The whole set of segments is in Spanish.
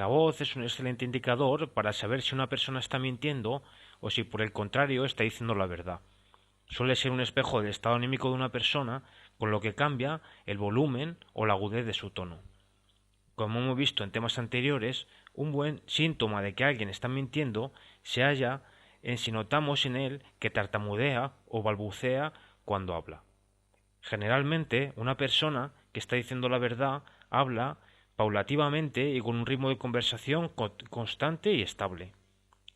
La voz es un excelente indicador para saber si una persona está mintiendo o si por el contrario está diciendo la verdad. Suele ser un espejo del estado anímico de una persona, con lo que cambia el volumen o la agudez de su tono. Como hemos visto en temas anteriores, un buen síntoma de que alguien está mintiendo se halla en si notamos en él que tartamudea o balbucea cuando habla. Generalmente, una persona que está diciendo la verdad habla paulativamente y con un ritmo de conversación constante y estable.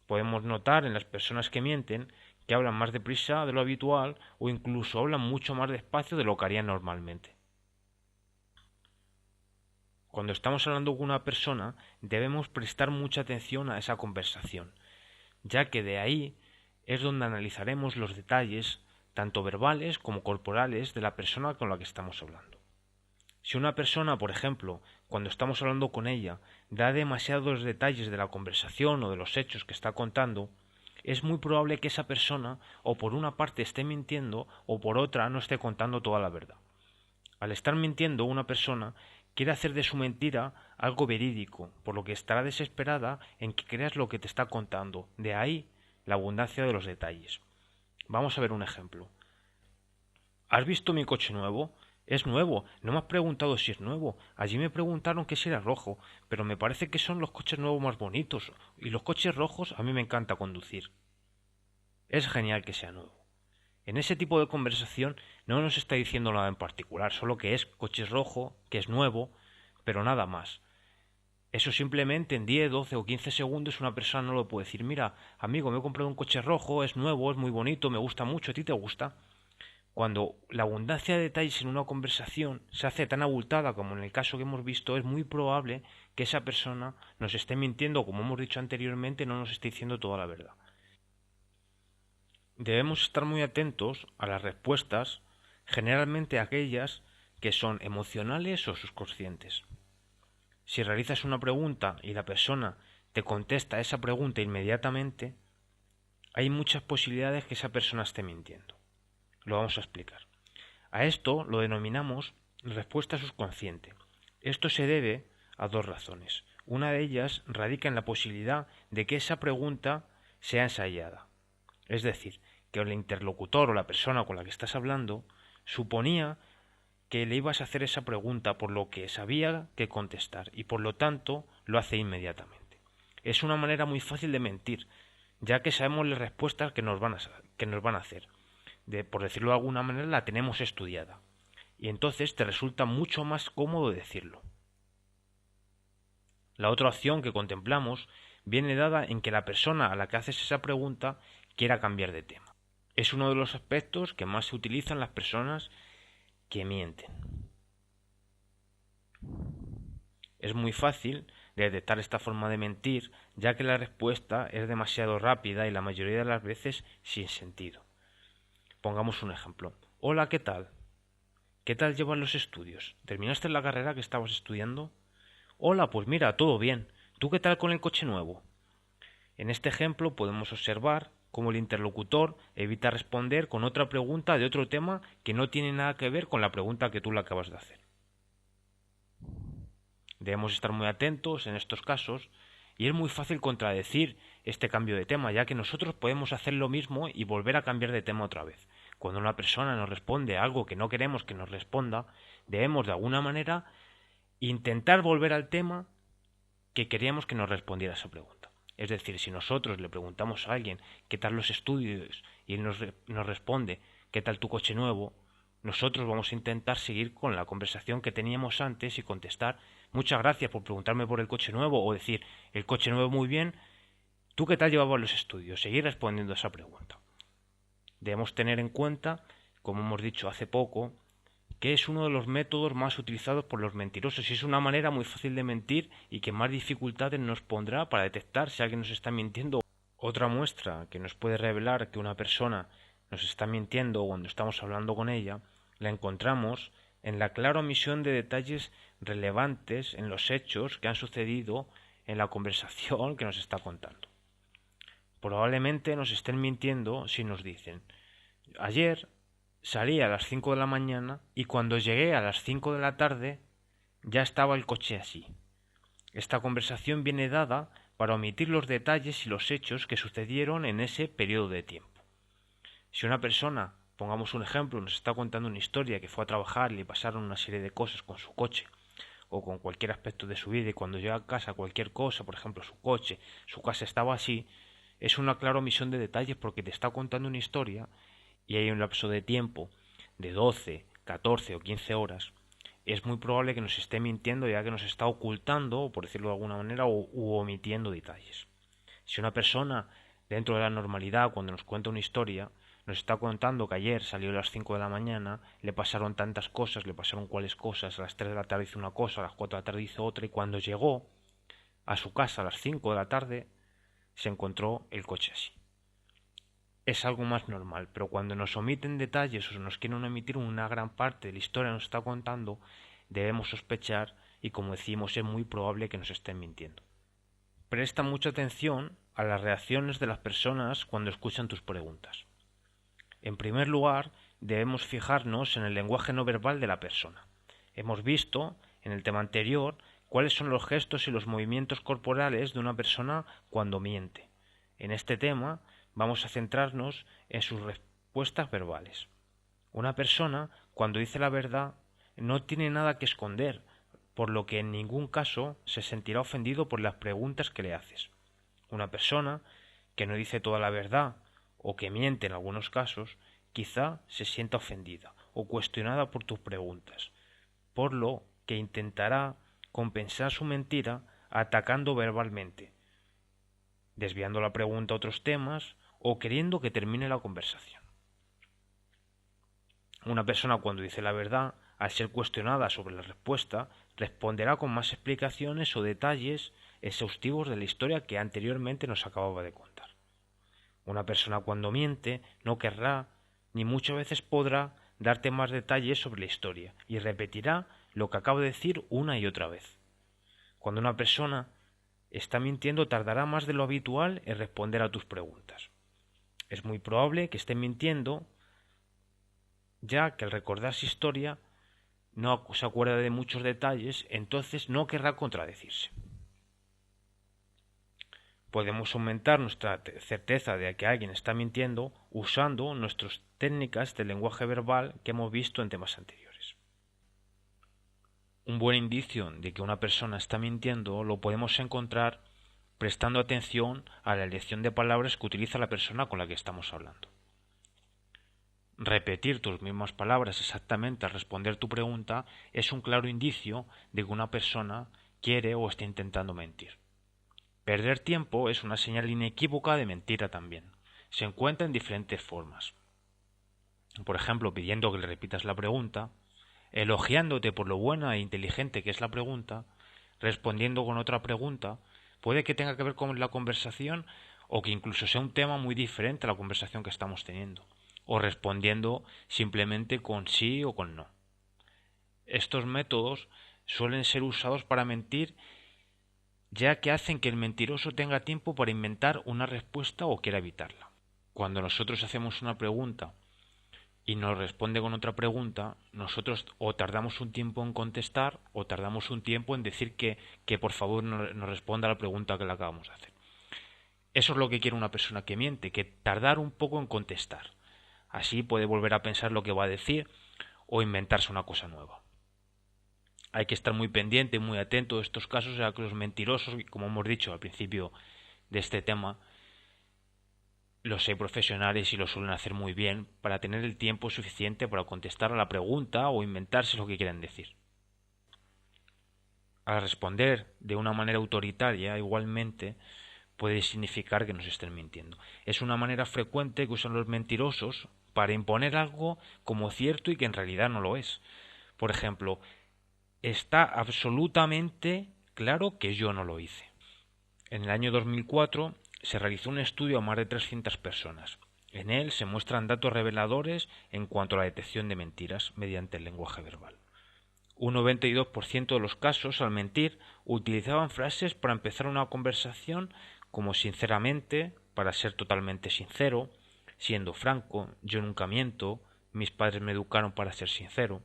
Podemos notar en las personas que mienten que hablan más deprisa de lo habitual o incluso hablan mucho más despacio de lo que harían normalmente. Cuando estamos hablando con una persona debemos prestar mucha atención a esa conversación, ya que de ahí es donde analizaremos los detalles, tanto verbales como corporales, de la persona con la que estamos hablando. Si una persona, por ejemplo, cuando estamos hablando con ella, da demasiados detalles de la conversación o de los hechos que está contando, es muy probable que esa persona o por una parte esté mintiendo o por otra no esté contando toda la verdad. Al estar mintiendo una persona quiere hacer de su mentira algo verídico, por lo que estará desesperada en que creas lo que te está contando. De ahí la abundancia de los detalles. Vamos a ver un ejemplo. ¿Has visto mi coche nuevo? Es nuevo. No me has preguntado si es nuevo. Allí me preguntaron que si era rojo, pero me parece que son los coches nuevos más bonitos, y los coches rojos a mí me encanta conducir. Es genial que sea nuevo. En ese tipo de conversación no nos está diciendo nada en particular, solo que es coche rojo, que es nuevo, pero nada más. Eso simplemente en 10, 12 o 15 segundos una persona no lo puede decir, mira, amigo, me he comprado un coche rojo, es nuevo, es muy bonito, me gusta mucho, ¿a ti te gusta? Cuando la abundancia de detalles en una conversación se hace tan abultada como en el caso que hemos visto, es muy probable que esa persona nos esté mintiendo, o como hemos dicho anteriormente, no nos esté diciendo toda la verdad. Debemos estar muy atentos a las respuestas, generalmente aquellas que son emocionales o subconscientes. Si realizas una pregunta y la persona te contesta esa pregunta inmediatamente, hay muchas posibilidades que esa persona esté mintiendo. Lo vamos a explicar. A esto lo denominamos respuesta subconsciente. Esto se debe a dos razones. Una de ellas radica en la posibilidad de que esa pregunta sea ensayada. Es decir, que el interlocutor o la persona con la que estás hablando suponía que le ibas a hacer esa pregunta por lo que sabía que contestar y por lo tanto lo hace inmediatamente. Es una manera muy fácil de mentir, ya que sabemos las respuestas que nos van a hacer. Por decirlo de alguna manera, la tenemos estudiada. Y entonces te resulta mucho más cómodo decirlo. La otra opción que contemplamos viene dada en que la persona a la que haces esa pregunta quiera cambiar de tema. Es uno de los aspectos que más se utilizan las personas que mienten. Es muy fácil detectar esta forma de mentir, ya que la respuesta es demasiado rápida y la mayoría de las veces sin sentido. Pongamos un ejemplo. Hola, ¿qué tal? ¿Qué tal llevan los estudios? ¿Terminaste la carrera que estabas estudiando? Hola, pues mira, todo bien. ¿Tú qué tal con el coche nuevo? En este ejemplo podemos observar cómo el interlocutor evita responder con otra pregunta de otro tema que no tiene nada que ver con la pregunta que tú le acabas de hacer. Debemos estar muy atentos en estos casos y es muy fácil contradecir este cambio de tema, ya que nosotros podemos hacer lo mismo y volver a cambiar de tema otra vez. Cuando una persona nos responde algo que no queremos que nos responda, debemos de alguna manera intentar volver al tema que queríamos que nos respondiera esa pregunta. Es decir, si nosotros le preguntamos a alguien qué tal los estudios y él nos responde qué tal tu coche nuevo, nosotros vamos a intentar seguir con la conversación que teníamos antes y contestar muchas gracias por preguntarme por el coche nuevo o decir el coche nuevo muy bien, ¿tú qué tal llevabas los estudios? Seguir respondiendo a esa pregunta. Debemos tener en cuenta, como hemos dicho hace poco, que es uno de los métodos más utilizados por los mentirosos y es una manera muy fácil de mentir y que más dificultades nos pondrá para detectar si alguien nos está mintiendo. Otra muestra que nos puede revelar que una persona nos está mintiendo cuando estamos hablando con ella la encontramos en la clara omisión de detalles relevantes en los hechos que han sucedido en la conversación que nos está contando. Probablemente nos estén mintiendo si nos dicen ayer salí a las 5 de la mañana y cuando llegué a las 5 de la tarde ya estaba el coche así. Esta conversación viene dada para omitir los detalles y los hechos que sucedieron en ese periodo de tiempo. Si una persona, pongamos un ejemplo, nos está contando una historia que fue a trabajar y le pasaron una serie de cosas con su coche o con cualquier aspecto de su vida y cuando llega a casa cualquier cosa, por ejemplo su coche, su casa estaba así, es una clara omisión de detalles porque te está contando una historia y hay un lapso de tiempo de 12, 14 o 15 horas, es muy probable que nos esté mintiendo ya que nos está ocultando, por decirlo de alguna manera, u omitiendo detalles. Si una persona, dentro de la normalidad, cuando nos cuenta una historia, nos está contando que ayer salió a las 5 de la mañana, le pasaron tantas cosas, le pasaron cuáles cosas, a las 3 de la tarde hizo una cosa, a las 4 de la tarde hizo otra, y cuando llegó a su casa a las 5 de la tarde, se encontró el coche así. Es algo más normal, pero cuando nos omiten detalles o nos quieren omitir una gran parte de la historia que nos está contando, debemos sospechar y, como decimos, es muy probable que nos estén mintiendo. Presta mucha atención a las reacciones de las personas cuando escuchan tus preguntas. En primer lugar, debemos fijarnos en el lenguaje no verbal de la persona. Hemos visto, en el tema anterior, cuáles son los gestos y los movimientos corporales de una persona cuando miente. En este tema, vamos a centrarnos en sus respuestas verbales. Una persona, cuando dice la verdad, no tiene nada que esconder, por lo que en ningún caso se sentirá ofendido por las preguntas que le haces. Una persona que no dice toda la verdad o que miente en algunos casos, quizá se sienta ofendida o cuestionada por tus preguntas, por lo que intentará compensar su mentira atacando verbalmente, desviando la pregunta a otros temas o queriendo que termine la conversación. Una persona cuando dice la verdad, al ser cuestionada sobre la respuesta, responderá con más explicaciones o detalles exhaustivos de la historia que anteriormente nos acababa de contar. Una persona cuando miente no querrá, ni muchas veces podrá, darte más detalles sobre la historia y repetirá lo que acabo de decir una y otra vez. Cuando una persona está mintiendo tardará más de lo habitual en responder a tus preguntas. Es muy probable que esté mintiendo, ya que al recordar su historia no se acuerda de muchos detalles, entonces no querrá contradecirse. Podemos aumentar nuestra certeza de que alguien está mintiendo usando nuestras técnicas de lenguaje verbal que hemos visto en temas anteriores. Un buen indicio de que una persona está mintiendo lo podemos encontrar prestando atención a la elección de palabras que utiliza la persona con la que estamos hablando. Repetir tus mismas palabras exactamente al responder tu pregunta es un claro indicio de que una persona quiere o está intentando mentir. Perder tiempo es una señal inequívoca de mentira también. Se encuentra en diferentes formas. Por ejemplo, pidiendo que le repitas la pregunta, elogiándote por lo buena e inteligente que es la pregunta, respondiendo con otra pregunta, puede que tenga que ver con la conversación o que incluso sea un tema muy diferente a la conversación que estamos teniendo, o respondiendo simplemente con sí o con no. Estos métodos suelen ser usados para mentir, ya que hacen que el mentiroso tenga tiempo para inventar una respuesta o quiera evitarla. Cuando nosotros hacemos una pregunta y nos responde con otra pregunta, nosotros o tardamos un tiempo en contestar o tardamos un tiempo en decir que por favor nos responda a la pregunta que le acabamos de hacer. Eso es lo que quiere una persona que miente, que tardar un poco en contestar. Así puede volver a pensar lo que va a decir o inventarse una cosa nueva. Hay que estar muy pendiente, muy atento de estos casos, ya que los mentirosos, como hemos dicho al principio de este tema, los hay profesionales y lo suelen hacer muy bien para tener el tiempo suficiente para contestar a la pregunta o inventarse lo que quieren decir. Al responder de una manera autoritaria, igualmente, puede significar que nos estén mintiendo. Es una manera frecuente que usan los mentirosos para imponer algo como cierto y que en realidad no lo es. Por ejemplo, está absolutamente claro que yo no lo hice. En el año 2004 se realizó un estudio a más de 300 personas. En él se muestran datos reveladores en cuanto a la detección de mentiras mediante el lenguaje verbal. Un 92% de los casos, al mentir, utilizaban frases para empezar una conversación como sinceramente, para ser totalmente sincero, siendo franco, yo nunca miento, mis padres me educaron para ser sincero.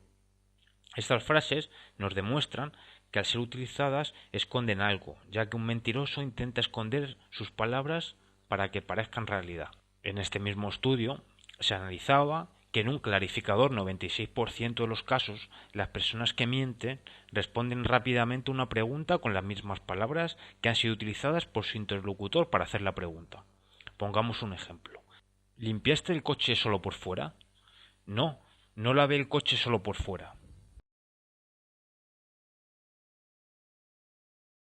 Estas frases nos demuestran que al ser utilizadas esconden algo, ya que un mentiroso intenta esconder sus palabras para que parezcan realidad. En este mismo estudio se analizaba que en un clarificador 96% de los casos las personas que mienten responden rápidamente una pregunta con las mismas palabras que han sido utilizadas por su interlocutor para hacer la pregunta. Pongamos un ejemplo. ¿Limpiaste el coche solo por fuera? No, no lavé el coche solo por fuera.